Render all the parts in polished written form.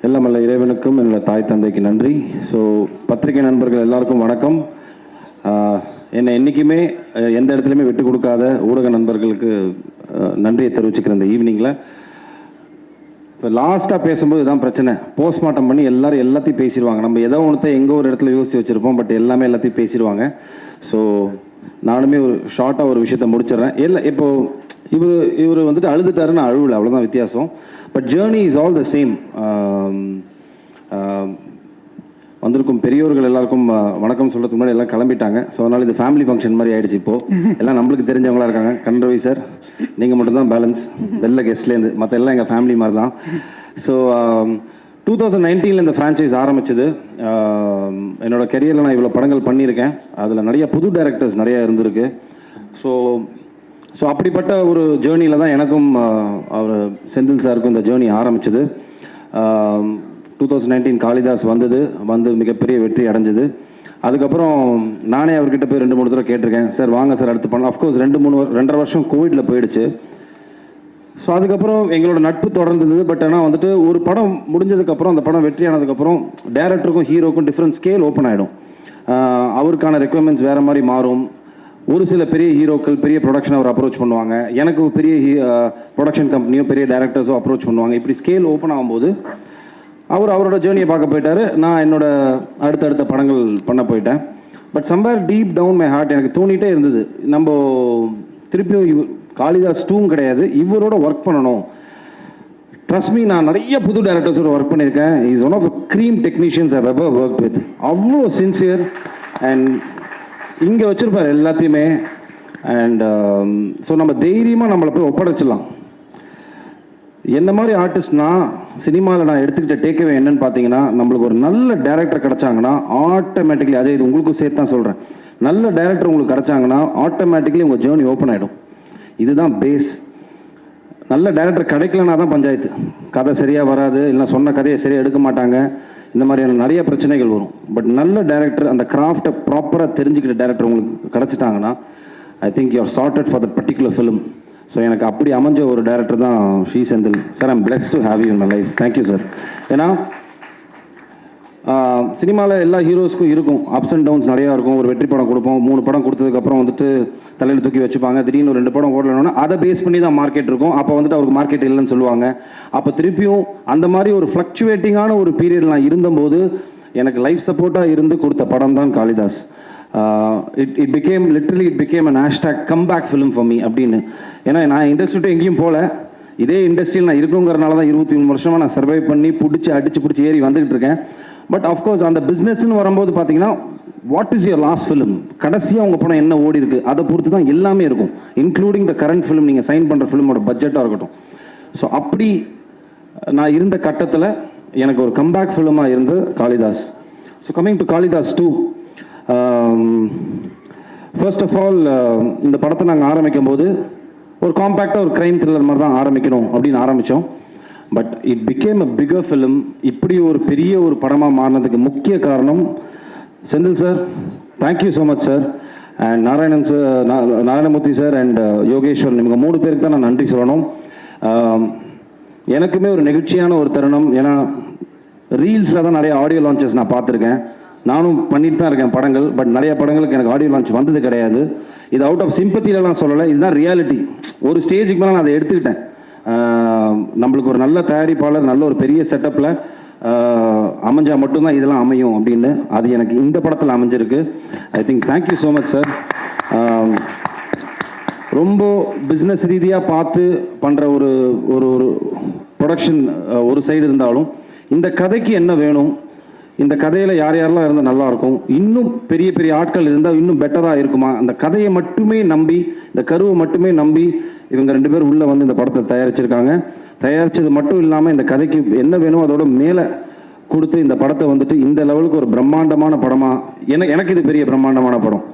எல்லாம் வல்ல இறைவனுக்கும் என்னோட தாய் தந்தைக்கு நன்றி. ஸோ பத்திரிகை நண்பர்கள் எல்லாருக்கும் வணக்கம். என்னை என்றைக்குமே எந்த இடத்துலையுமே விட்டு கொடுக்காத ஊடக நண்பர்களுக்கு நன்றியை தெரிவிச்சுக்கிறேன் இந்த ஈவினிங்கில். இப்போ லாஸ்ட்டாக பேசும்போது இதுதான் பிரச்சனை. போஸ்ட்மார்ட்டம் பண்ணி எல்லாரும் எல்லாத்தையும் பேசிடுவாங்க. நம்ம ஏதோ ஒன்றத்தை எங்கோ ஒரு இடத்துல யோசித்து வச்சுருப்போம், பட் எல்லாமே எல்லாத்தையும் பேசிடுவாங்க. ஸோ நானுமே ஒரு ஷார்ட்டாக ஒரு விஷயத்தை முடிச்சிடுறேன். இல்லை இப்போது இவர் வந்துட்டு அழுதுட்டாருன்னு அழுவலை, அவ்வளோதான் வித்தியாசம். But journey is all the same. வந்திருக்கும் பெரியோர்கள் எல்லாருக்கும் வணக்கம் சொல்கிறதுக்கு முன்னாடி எல்லாம் கிளம்பிட்டாங்க. ஸோ அதனால் இது ஃபேமிலி ஃபங்க்ஷன் மாதிரி ஆகிடுச்சு. இப்போது எல்லாம் நம்மளுக்கு தெரிஞ்சவங்களாக இருக்காங்க. கண்ரவி சார், நீங்கள் மட்டும்தான் பேலன்ஸ் வெளில கெஸ்ட்லேருந்து, மற்ற எல்லாம் எங்கள் ஃபேமிலி மாதிரி தான். ஸோ 2019 இந்த ஃப்ரான்ச்சைஸ் ஆரம்பிச்சது. என்னோடய கெரியரில் நான் இவ்வளோ படங்கள் பண்ணியிருக்கேன். அதில் நிறைய புது டைரக்டர்ஸ் நிறையா இருந்திருக்கு. ஸோ அப்படிப்பட்ட ஒரு ஜேர்னியில் தான் எனக்கும் அவர் செந்தில் சாருக்கும் இந்த ஜேர்னி ஆரம்பிச்சது. 2019 காளிதாஸ் வந்து மிகப்பெரிய வெற்றி அடைஞ்சது. அதுக்கப்புறம் நானே அவர்கிட்ட போய் 2-3 தடவை கேட்டிருக்கேன், சார் வாங்க சார் அடுத்து பண்ணலாம். அஃப்கோர்ஸ் 2-2.5 வருஷம் கோவிடில் போயிடுச்சு. ஸோ அதுக்கப்புறம் எங்களோட நட்பு தொடர்ந்தது. பட் ஆனால் வந்துட்டு ஒரு படம் முடிஞ்சதுக்கப்புறம், அந்த படம் வெற்றி ஆனதுக்கப்புறம் டேரக்டருக்கும் ஹீரோக்கும் டிஃப்ரெண்ட் ஸ்கேல் ஓப்பன் ஆகிடும். அவருக்கான ரெக்குவயர்மெண்ட்ஸ் வேறு மாதிரி மாறும். ஒரு சில பெரிய ஹீரோக்கள் பெரிய ப்ரொடக்ஷன் அவர் அப்ரோச் பண்ணுவாங்க, எனக்கு பெரிய ப்ரொடக்ஷன் கம்பெனியோ பெரிய டேரக்டர்ஸோ அப்ரோச் பண்ணுவாங்க. இப்படி ஸ்கேல் ஓப்பன் ஆகும்போது அவரோட ஜேர்னியை பார்க்க போயிட்டார். நான் என்னோட அடுத்தடுத்த படங்கள் பண்ண போயிட்டேன். But somewhere deep down my heart எனக்கு தோணிகிட்டே இருந்தது, நம்ம திருப்பியும் காளிதாஸ் 2 கிடையாது, இவரோட ஒர்க் பண்ணணும். ட்ரஸ்ட் மீ, நான் நிறைய புது டேரக்டர்ஸோட ஒர்க் பண்ணியிருக்கேன். Is one of the cream technicians I ever work with. அவ்வளோ சின்சியர் அண்ட் இங்கே வச்சுருப்பார் எல்லாத்தையுமே. அண்ட் ஸோ நம்ம தைரியமாக நம்மளை போய் ஒப்படைச்சிடலாம். என்ன மாதிரி ஆர்டிஸ்ட்னா சினிமாவில் நான் எடுத்துக்கிட்ட டேக்அவே என்னன்னு பார்த்தீங்கன்னா, நம்மளுக்கு ஒரு நல்ல டேரக்டர் கிடச்சாங்கன்னா ஆட்டோமேட்டிக்லி, அதே இது உங்களுக்கும் சேர்த்து தான் சொல்கிறேன், நல்ல டேரக்டர் உங்களுக்கு கிடச்சாங்கன்னா ஆட்டோமேட்டிக்லி உங்கள் ஜேர்னி ஓப்பன் ஆகிடும். இதுதான் பேஸ். நல்ல டேரக்டர் கிடைக்கலனா தான் பஞ்சாயத்து. கதை சரியாக வராது, இல்லை சொன்ன கதையை சரியாக எடுக்க மாட்டாங்க, இந்த மாதிரியான நிறைய பிரச்சனைகள் வரும். பட் நல்ல டேரக்டர், அந்த கிராஃப்டை ப்ராப்பராக தெரிஞ்சுக்கிட்ட டேரக்டர் உங்களுக்கு கிடச்சிட்டாங்கன்னா I think you are sorted for that particular film. So எனக்கு அப்படி அமைஞ்ச ஒரு டேரக்டர் தான் Shri Senthil sir. I'm blessed to have you in my life. Thank you sir. ஏன்னா சினிமாவில் எல்லா ஹீரோஸ்க்கும் இருக்கும் அப்ஸ் அண்ட் டவுன்ஸ் நிறையா இருக்கும். ஒரு வெற்றி படம் கொடுப்போம், 3 படம் கொடுத்ததுக்கப்புறம் வந்துட்டு தலையில் தூக்கி வச்சுப்பாங்க. திடீர்னு ஒரு 2 படம் ஓடலன்னா அதை பேஸ் பண்ணி தான் மார்க்கெட் இருக்கும். அப்போ வந்துட்டு அவருக்கு மார்க்கெட் இல்லைன்னு சொல்லுவாங்க. அப்போ திருப்பியும் அந்த மாதிரி ஒரு ஃப்ளக்சுவேட்டிங்கான ஒரு பீரியட் நான் இருந்தபோது எனக்கு லைஃப் சப்போர்ட்டாக இருந்து கொடுத்த படம் தான் Kalidas. It became an hashtag comeback film for me அப்படின்னு. ஏன்னா நான் இண்டஸ்ட்ரிட்டு எங்கேயும் போகல, இதே இண்டஸ்ட்ரியில் நான் இருக்குங்கிறனால தான் 23 வருஷமாக நான் சர்வை பண்ணி அடிச்சு ஏறி வந்துக்கிட்டு இருக்கேன். பட் ஆஃப்கோர்ஸ் அந்த பிஸ்னஸ்ன்னு வரும்போது பார்த்தீங்கன்னா, what is your last film, கடைசியாக உங்கள் படம் என்ன ஓடி இருக்குது, அதை பொறுத்து தான் எல்லாமே இருக்கும். இன்க்ளூடிங் த கரண்ட் ஃபிலிம், நீங்கள் சைன் பண்ணுற ஃபிலிமோட பட்ஜெட்டாக இருக்கட்டும். ஸோ அப்படி நான் இருந்த கட்டத்தில் எனக்கு ஒரு கம்பேக் ஃபிலிமாக இருந்தது Kalidas. So coming to Kalidas 2, first of all இந்த படத்தை நாங்கள் ஆரம்பிக்கும் போது ஒரு காம்பேக்டாக ஒரு க்ரைம் த்ரில்லர் மாதிரி தான் ஆரம்பிக்கணும் அப்படின்னு ஆரம்பித்தோம். But it became a bigger film. இப்படி ஒரு பெரிய ஒரு படமாக மாறினதுக்கு முக்கிய காரணம் Senthil sir. Thank you so much sir. And Narayanamurthy sir and Yogeshwar, இவங்க 3 பேருக்கு தான் நான் நன்றி சொல்லணும். எனக்குமே ஒரு நெகிழ்ச்சியான ஒரு தருணம். ஏன்னா ரீல்ஸில் தான் நிறைய ஆடியோ லான்ச்சஸ் நான் பார்த்துருக்கேன், நானும் பண்ணிட்டு தான் இருக்கேன் படங்கள். பட் நிறைய படங்களுக்கு எனக்கு ஆடியோ லான்ச் வந்தது கிடையாது. இது அவுட் ஆஃப் சிம்பத்திலலாம் சொல்லலை, இதுதான் ரியாலிட்டி. ஒரு ஸ்டேஜுக்கு மேலே நான் அதை எடுத்துக்கிட்டேன். நம்மளுக்கு ஒரு நல்ல தயாரிப்பாளர், நல்ல ஒரு பெரிய செட்டப்பில் அமைஞ்சால் மட்டும்தான் இதெல்லாம் அமையும் அப்படின்னு. அது எனக்கு இந்த படத்தில் அமைஞ்சிருக்கு. I think thank you so much sir. ரொம்ப பிஸ்னஸ் ரீதியாக பார்த்து பண்ணுற ஒரு ஒரு ப்ரொடக்ஷன் ஒரு சைடு இருந்தாலும், இந்த கதைக்கு என்ன வேணும், இந்த கதையில் யாரெல்லாம் இருந்தால் நல்லாயிருக்கும், இன்னும் பெரிய பெரிய ஆட்கள் இருந்தால் இன்னும் பெட்டராக இருக்குமா, அந்த கதையை மட்டுமே நம்பி, இந்த கருவை மட்டுமே நம்பி இவங்க 2 பேர் உள்ளே வந்து இந்த படத்தை தயாரிச்சிருக்காங்க. தயாரித்தது மட்டும் இல்லாமல் இந்த கதைக்கு என்ன வேணும் அதோட மேலே கொடுத்து இந்த படத்தை வந்துட்டு இந்த லெவலுக்கு ஒரு பிரம்மாண்டமான படமாக, எனக்கு இது பெரிய பிரம்மாண்டமான படம்.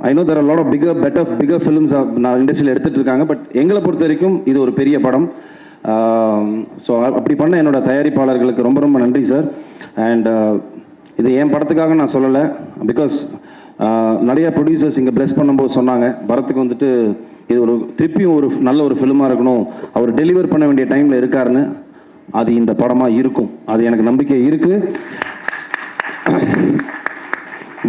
I know there are lot of bigger films நான் இண்டஸ்ட்ரியில் எடுத்துகிட்டு இருக்காங்க. பட் எங்களை பொறுத்த வரைக்கும் இது ஒரு பெரிய படம். ஸோ அப்படி பண்ண என்னோட தயாரிப்பாளர்களுக்கு ரொம்ப ரொம்ப நன்றி சார். அண்ட் இது என் படத்துக்காக நான் சொல்லலை, பிகாஸ் நிறைய ப்ரொடியூசர்ஸ் இங்கே ப்ளஸ் பண்ணும்போது சொன்னாங்க, பரத்துக்கு வந்துட்டு இது ஒரு திருப்பியும் ஒரு நல்ல ஒரு ஃபிலிமாக இருக்கணும், அவர் டெலிவர் பண்ண வேண்டிய டைமில் இருக்காருன்னு. அது இந்த படமாக இருக்கும். அது எனக்கு நம்பிக்கை இருக்குது.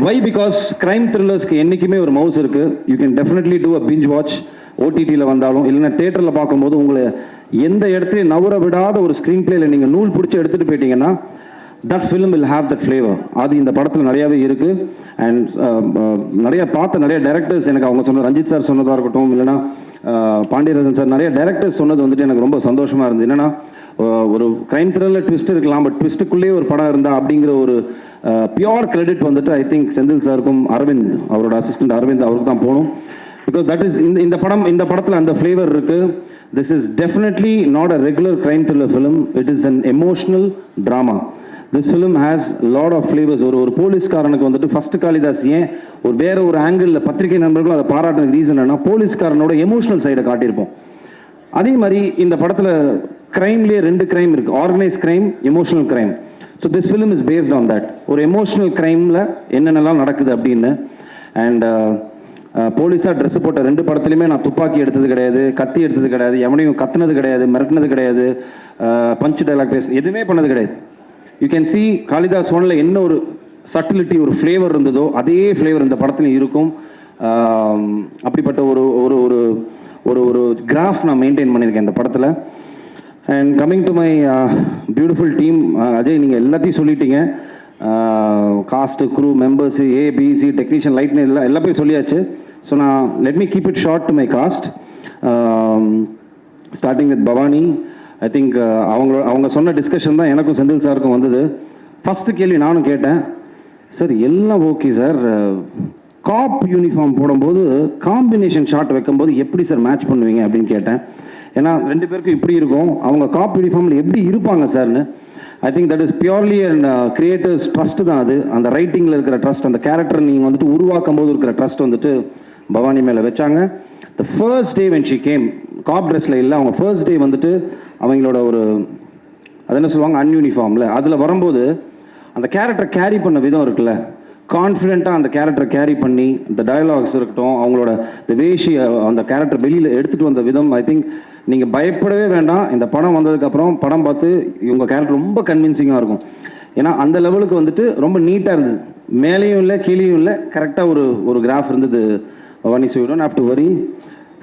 வை? பிகாஸ் கிரைம் த்ரில்லர்ஸ்க்கு என்றைக்குமே ஒரு மவுஸ் இருக்குது. You can definitely do a binge watch. ஓடிடியில் வந்தாலும் இல்லைன்னா தேட்டரில் பார்க்கும்போது உங்களை எந்த இடத்துலையும் நவர விடாத ஒரு ஸ்க்ரீன் பிளேயில் நீங்கள் நூல் பிடிச்சி எடுத்துகிட்டு போயிட்டீங்கன்னா that film will have that flavour. அது இந்த படத்தில் நிறையாவே இருக்குது. அண்ட் நிறைய டைரக்டர்ஸ் எனக்கு அவங்க சொன்ன ரஞ்சித் சார் சொன்னதாக இருக்கட்டும், இல்லைனா பாண்டியராஜன் சார், நிறைய டைரக்டர்ஸ் சொன்னது வந்துட்டு எனக்கு ரொம்ப சந்தோஷமாக இருந்தது. என்னென்னா ஒரு கிரைம் த்ரில்லர் ட்விஸ்ட் இருக்கலாம், பட் ட்விஸ்ட்டுக்குள்ளேயே ஒரு படம் இருந்தால் அப்படிங்கிற ஒரு பியோர் கிரெடிட் வந்துட்டு ஐ திங்க் செந்தில் சாருக்கும் அரவிந்த், அவரோட அசிஸ்டன்ட் அரவிந்த், அவருக்கு தான் போகணும். பிகாஸ் தட் இஸ் இந்த படத்தில் அந்த ஃப்ளேவர் இருக்குது. This is definitely not a regular crime thriller film. It is an emotional drama. This film has lot of flavours. ஒரு போலீஸ்காரனுக்கு வந்துட்டு ஃபர்ஸ்ட் காளிதாஸ் ஏன் வேற ஒரு ஆங்கிளில் பத்திரிகை நண்பர்களும் அதை பாராட்டுறதுக்கு ரீசன் என்ன, போலீஸ்காரனோட எமோஷனல் சைடை காட்டியிருப்போம். அதே மாதிரி இந்த படத்தில் கிரைம்லேயே 2 கிரைம் இருக்குது, organise crime, emotional crime. So this film is based on that. ஒரு எமோஷனல் கிரைமில் என்னென்னலாம் நடக்குது அப்படின்னு. அண்ட் போலீஸாக ட்ரெஸ் போட்ட 2 படத்துலையுமே நான் துப்பாக்கி எடுத்தது கிடையாது, கத்தி எடுத்தது கிடையாது, எவனையும் கத்துனது கிடையாது, மிரட்டினது கிடையாது, பஞ்ச் டைலாக் பேச எதுவுமே பண்ணது கிடையாது. யூ கேன் சி காளிதாஸ் ஒன்ல என்ன ஒரு சட்டிலிட்டி, ஒரு ஃப்ளேவர் இருந்ததோ அதே ஃப்ளேவர் இந்த படத்துலையும் இருக்கும். அப்படிப்பட்ட ஒரு ஒரு ஒரு ஒரு ஒரு கிராஃப் நான் மெயின்டைன் பண்ணியிருக்கேன் இந்த படத்தில். And coming to my beautiful team, Ajay நீங்கள் எல்லாத்தையும் சொல்லிட்டீங்க. Cast, crew, members, ABC, technician, லைட்னு எல்லா பேரும் சொல்லியாச்சு. ஸோ நான் let me keep it short to my cast. Starting with Bhavani. I think அவங்க சொன்ன டிஸ்கஷன் தான் எனக்கும் செந்தில் சாருக்கும் வந்தது. ஃபஸ்ட்டு கேள்வி நானும் கேட்டேன், சார் எல்லாம் ஓகே சார், காப் யூனிஃபார்ம் போடும்போது காம்பினேஷன் ஷாட் வைக்கும்போது எப்படி சார் மேட்ச் பண்ணுவீங்க அப்படின்னு கேட்டேன். ஏன்னா 2 பேருக்கும் இப்படி இருக்கும், அவங்க காப் யூனிஃபார்மில் எப்படி இருப்பாங்க சார்னு. I think that is purely and creators trust தான் அது. அந்த ரைட்டிங்கில் இருக்கிற ட்ரஸ்ட், அந்த கேரக்டர் நீங்கள் வந்துட்டு உருவாக்கும் போது இருக்கிற ட்ரஸ்ட் வந்துட்டு பவானி மேலே வச்சாங்க. The first day when she came, cop ட்ரெஸ்ஸில் இல்லை, அவங்க ஃபர்ஸ்ட் டே வந்துட்டு அவங்களோட ஒரு அது என்ன சொல்லுவாங்க அன்யூனிஃபார்மில் அதில் வரும்போது அந்த கேரக்டர் கேரி பண்ண விதம் இருக்குல்ல, கான்ஃபிடென்ட்டாக அந்த கேரக்டர் கேரி பண்ணி இந்த டயலாக்ஸ் இருக்கட்டும், அவங்களோட இந்த வேஷி அந்த கேரக்டர் வெளியில் எடுத்துகிட்டு வந்த விதம், ஐ திங்க் நீங்கள் பயப்படவே வேண்டாம். இந்த படம் வந்ததுக்கப்புறம் படம் பார்த்து இவங்க கேரக்டர் ரொம்ப கன்வின்சிங்காக இருக்கும். ஏன்னா அந்த லெவலுக்கு வந்துட்டு ரொம்ப நீட்டாக இருந்தது, மேலேயும் இல்லை கீழேயும் இல்லை, கரெக்டாக ஒரு கிராஃப் இருந்தது. Bhavani, so you don't have to worry,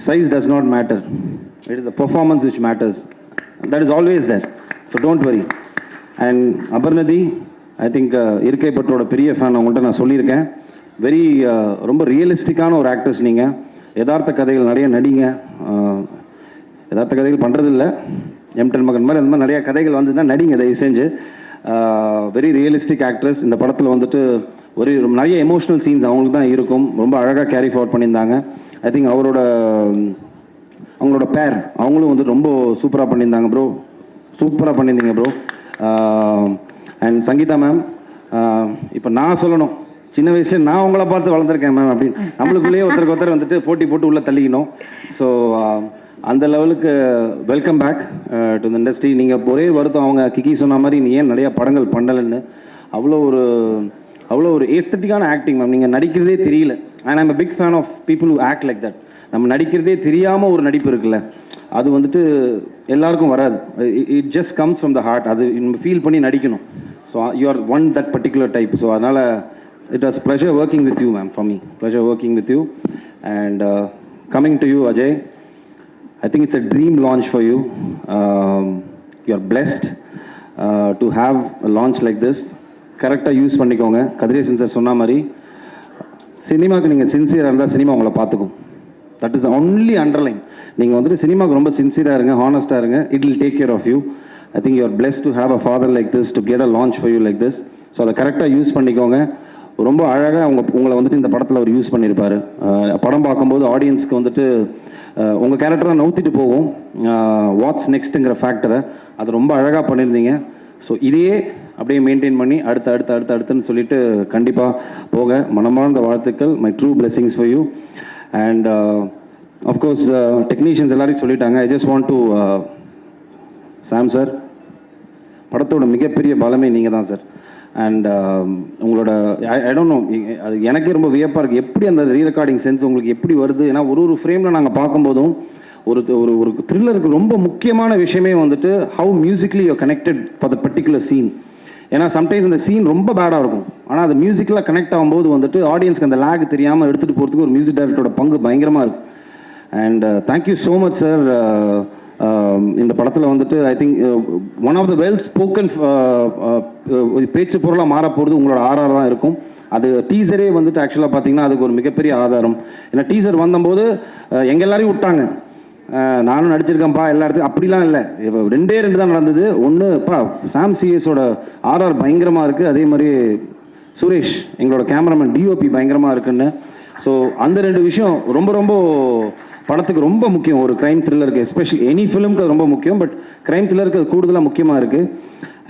size does not matter, it is the performance which matters, that is always there, so don't worry. And Aparnathi, I think இருக்கை பற்றோட பெரிய ஃபேன், அவங்கள்ட்ட நான் சொல்லியிருக்கேன். வெரி ரொம்ப ரியலிஸ்டிக்கான ஒரு ஆக்ட்ரஸ் நீங்கள். யதார்த்த கதைகள் நிறைய நடிங்க. யதார்த்த கதைகள் பண்ணுறதில்ல, M10 மகன் மாதிரி அந்த மாதிரி நிறையா கதைகள் வந்துன்னா நடிங்க தயவு செஞ்சு. Very realistic actress. இந்த படத்தில் வந்துட்டு ஒரு நிறைய எமோஷ்னல் சீன்ஸ் அவங்களுக்கு தான் இருக்கும், ரொம்ப அழகாக கேரி ஃபார்வர்ட் பண்ணியிருந்தாங்க. ஐ திங்க் அவங்களோட பேர் அவங்களும் வந்து ரொம்ப சூப்பராக பண்ணியிருந்தாங்க ப்ரோ, சூப்பராக பண்ணியிருந்தீங்க ப்ரோ. அண்ட் சங்கீதா மேம், இப்போ நான் சொல்லணும், சின்ன வயசுல நான் உங்களை பார்த்து வளர்ந்துருக்கேன் மேம் அப்படின்னு நம்மளுக்குள்ளேயே ஒருத்தருக்கு வந்துட்டு போட்டி போட்டு உள்ளே தள்ளிக்கணும். ஸோ அந்த லெவலுக்கு welcome back to the industry. நீங்கள் ஒரே வருத்தம், அவங்க கிக்கி சொன்ன மாதிரி நீ ஏன் நிறையா படங்கள் பண்ணலைன்னு. அவ்வளோ ஒரு ஏஸ்தட்டிக்கான ஆக்டிங் மேம், நீங்கள் நடிக்கிறதே தெரியல. And I'm a big fan of people who act like that. நம்ம நடிக்கிறதே தெரியாமல் ஒரு நடிப்பு இருக்குல்ல, அது வந்துட்டு எல்லாருக்கும் வராது. It just comes from the heart. அது நம்ம ஃபீல் பண்ணி நடிக்கணும். So you are one that particular type. So அதனால் it was pleasure working with you ma'am, for me pleasure working with you. And coming to you Ajay, I think it's a dream launch for you. You're blessed to have a launch like this. கரெக்டாக use பண்ணிக்கோங்க. Kathiresan sir சொன்ன மாதிரி சினிமாவுக்கு நீங்கள் சின்சியராக இருந்தால் cinema உங்களை பார்த்துக்கும். That is only underline. நீங்கள் வந்துட்டு சினிமாவுக்கு ரொம்ப சின்சியராக இருங்க, ஹானஸ்ட்டாக இருங்க, it will take care of you. I think you are blessed to have a father like this, to get a launch for you like this. So அதை கரெக்டாக யூஸ் பண்ணிக்கோங்க. ரொம்ப அழகாக உங்களை வந்துட்டு இந்த படத்தில் அவர் யூஸ் பண்ணியிருப்பார். படம் பார்க்கும்போது ஆடியன்ஸ்க்கு வந்துட்டு உங்கள் கேரக்டரை நவுத்திட்டு போகும், வாட்ஸ் நெக்ஸ்ட்டுங்கிற ஃபேக்டரை அது ரொம்ப அழகாக பண்ணியிருந்தீங்க. ஸோ இதையே அப்படியே மெயின்டைன் பண்ணி அடுத்துன்னு சொல்லிட்டு கண்டிப்பாக போக மனமார்ந்த வாழ்த்துக்கள். My true blessings for you. And of course technicians எல்லாரையும் சொல்லிட்டாங்க. I just want to Sam sir, படத்தோட மிகப்பெரிய பலமே நீங்கள் தான் சார். அண்ட் உங்களோட ஐ டோன்ட் நோ, அது எனக்கே ரொம்ப வியப்பாக இருக்குது, எப்படி அந்த ரீரெக்கார்டிங் சென்ஸ் உங்களுக்கு எப்படி வருது. ஏன்னா ஒரு ஃப்ரேமில் நாங்கள் பார்க்கும்போதும் ஒரு ஒரு ஒரு த்ரில்லருக்கு ரொம்ப முக்கியமான விஷயமே வந்துட்டு how musically you connected for the particular scene. ஏன்னா சம்டைம்ஸ் அந்த சீன் ரொம்ப பேடாக இருக்கும், ஆனால் அது மியூசிக்கில் கனெக்ட் ஆகும்போது வந்துட்டு ஆடியன்ஸ்க்கு அந்த லேக் தெரியாமல் எடுத்துகிட்டு போகிறதுக்கு ஒரு மியூசிக் டைரக்டரோட பங்கு பயங்கரமாக இருக்கும். And thank you so much sir. இந்த படத்தில் வந்துட்டு I think one of the well spoken பேச்சு பொருளாக மாற போகிறது உங்களோட ஆர்ஆர் தான் இருக்கும். அது டீசரே வந்துட்டு ஆக்சுவலாக பார்த்தீங்கன்னா அதுக்கு ஒரு மிகப்பெரிய ஆதாரம். ஏன்னா டீசர் வந்தபோது எங்கள் எல்லாரையும் விட்டாங்க, நானும் நடிச்சிருக்கேன்ப்பா எல்லா இடத்துலையும், அப்படிலாம் இல்லை. இப்போ 2 தான் நடந்தது. ஒன்றுப்பா சாம் சிஎஸோட ஆர்ஆர் பயங்கரமாக இருக்குது, அதே மாதிரி சுரேஷ் எங்களோட கேமராமேன் டிஓபி பயங்கரமாக இருக்குன்னு. ஸோ அந்த 2 விஷயம் ரொம்ப ரொம்ப படத்துக்கு ரொம்ப முக்கியம். ஒரு க்ரைம் த்ரில்லருக்கு, எஸ்பெஷலி எனி ஃபிலிம்க்கு அது ரொம்ப முக்கியம், பட் க்ரைம் த்ரில்லருக்கு அது கூடுதலாக முக்கியமாக இருக்குது.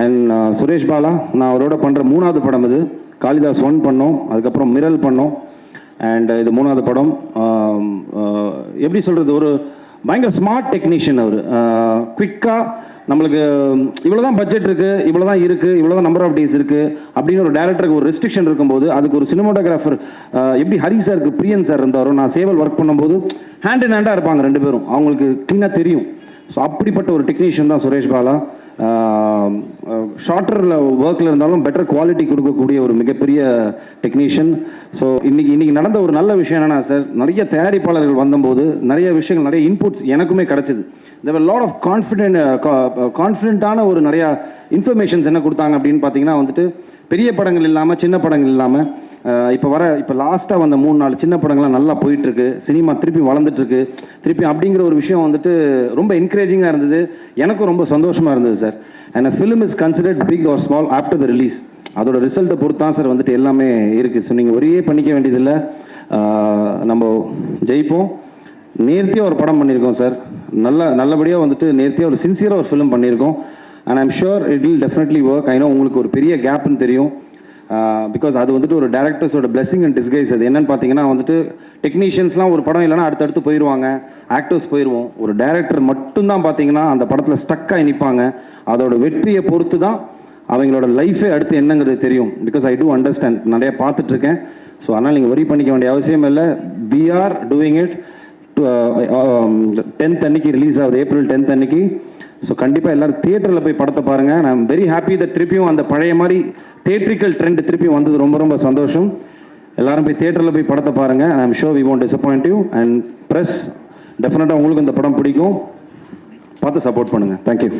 அண்ட் சுரேஷ் பாலா நான் அவரோட பண்ணுற 3வது படம் இது. காளிதாஸ் 1 பண்ணோம், அதுக்கப்புறம் மிரல் பண்ணோம், அண்ட் இது 3வது படம். எப்படி சொல்கிறது, ஒரு பயங்கர ஸ்மார்ட் டெக்னீஷியன் அவர். குவிக்காக நம்மளுக்கு இவ்வளோ தான் பட்ஜெட் இருக்குது, இவ்வளோ தான் இருக்குது, இவ்வளோ தான் நம்பர் ஆஃப் டேஸ் இருக்குது அப்படின்னு ஒரு டேரக்டருக்கு ஒரு ரெஸ்ட்ரிக்ஷன் இருக்கும்போது அதுக்கு ஒரு சினிமாட்டோகிராஃபர் எப்படி ஹரி சாருக்கு பிரியன் சார் இருந்தாரோ, நான் சேவல் ஒர்க் பண்ணும்போது ஹேண்ட் இன் ஹேண்டாக இருப்பாங்க 2 பேரும், அவங்களுக்கு க்ளீனாக தெரியும். ஸோ அப்படிப்பட்ட ஒரு டெக்னீஷியன் தான் சுரேஷ் பாலா. ஷார்ட்டரில் ஒர்க்கில் இருந்தாலும் பெட்டர் குவாலிட்டி கொடுக்கக்கூடிய ஒரு மிகப்பெரிய டெக்னீஷியன். ஸோ இன்னைக்கு நடந்த ஒரு நல்ல விஷயம் என்னென்னா சார், நிறைய தயாரிப்பாளர்கள் வந்தபோது நிறைய விஷயங்கள், நிறைய இன்புட்ஸ் எனக்குமே கிடச்சிது. தேர் வர் லாட் ஆஃப் கான்ஃபிடென்ட்டான ஒரு நிறையா இன்ஃபர்மேஷன்ஸ் என்ன கொடுத்தாங்க அப்படின்னு பார்த்தீங்கன்னா வந்துட்டு, பெரிய படங்கள் இல்லாமல் சின்ன படங்கள் இல்லாமல் இப்போ லாஸ்ட்டாக வந்த 3-4 சின்ன படங்கள்லாம் நல்லா போயிட்டுருக்கு, சினிமா திருப்பி வளர்ந்துட்டுருக்கு திருப்பி அப்படிங்கிற ஒரு விஷயம் வந்துட்டு ரொம்ப என்கரேஜிங்காக இருந்தது. எனக்கும் ரொம்ப சந்தோஷமாக இருந்தது sir. And a film is considered big or small after the release. அதோட ரிசல்ட்டை பொறுத்து தான் சார் வந்துட்டு எல்லாமே இருக்குது. ஸோ நீங்கள் ஒரே பண்ணிக்க வேண்டியதில்லை, நம்ம ஜெயிப்போம். நேர்த்தியாக ஒரு படம் பண்ணியிருக்கோம் சார், நல்லபடியாக வந்துட்டு நேர்த்தியாக ஒரு சின்சியராக ஒரு ஃபிலிம் பண்ணியிருக்கோம். And I'm sure it will definitely work. I know உங்களுக்கு ஒரு பெரிய கேப்னு தெரியும், பிகாஸ் அது வந்துட்டு ஒரு டேரக்டர்ஸோட பிளெஸிங் அண்ட் டிஸ்கைஸ். அது என்னன்னு பார்த்தீங்கன்னா வந்துட்டு டெக்னீஷியன்ஸ்லாம் ஒரு படம் இல்லைனா அடுத்தடுத்து போயிடுவாங்க, ஆக்டர்ஸ் போயிடுவோம். ஒரு டேரக்டர் மட்டும்தான் பார்த்தீங்கன்னா அந்த படத்தில் ஸ்டக்காக நிற்பாங்க. அதோட வெற்றியை பொறுத்து தான் அவங்களோட லைஃபே அடுத்து என்னங்கிறது தெரியும். பிகாஸ் ஐ டூ அண்டர்ஸ்டாண்ட், நிறைய பார்த்துட்ருக்கேன். ஸோ அதனால் நீங்கள் வரி பண்ணிக்க வேண்டிய அவசியம் இல்லை. We are doing it. 10th அன்னைக்கு ரிலீஸ் ஆகுது, April 10th அன்னைக்கு. ஸோ கண்டிப்பாக எல்லோரும் தியேட்டரில் போய் படத்தை பாருங்கள். நான் வெரி ஹாப்பி தட் திருப்பியும் அந்த பழைய மாதிரி தியேட்ரிக்கல் ட்ரெண்ட் திருப்பி வந்தது ரொம்ப ரொம்ப சந்தோஷம். எல்லாரும் போய் தியேட்டரில் போய் படத்தை பாருங்கள். I am sure we won't disappoint you. And press டெஃபினட்டாக உங்களுக்கு இந்த படம் பிடிக்கும், பார்த்து சப்போர்ட் பண்ணுங்கள். தேங்க்யூ.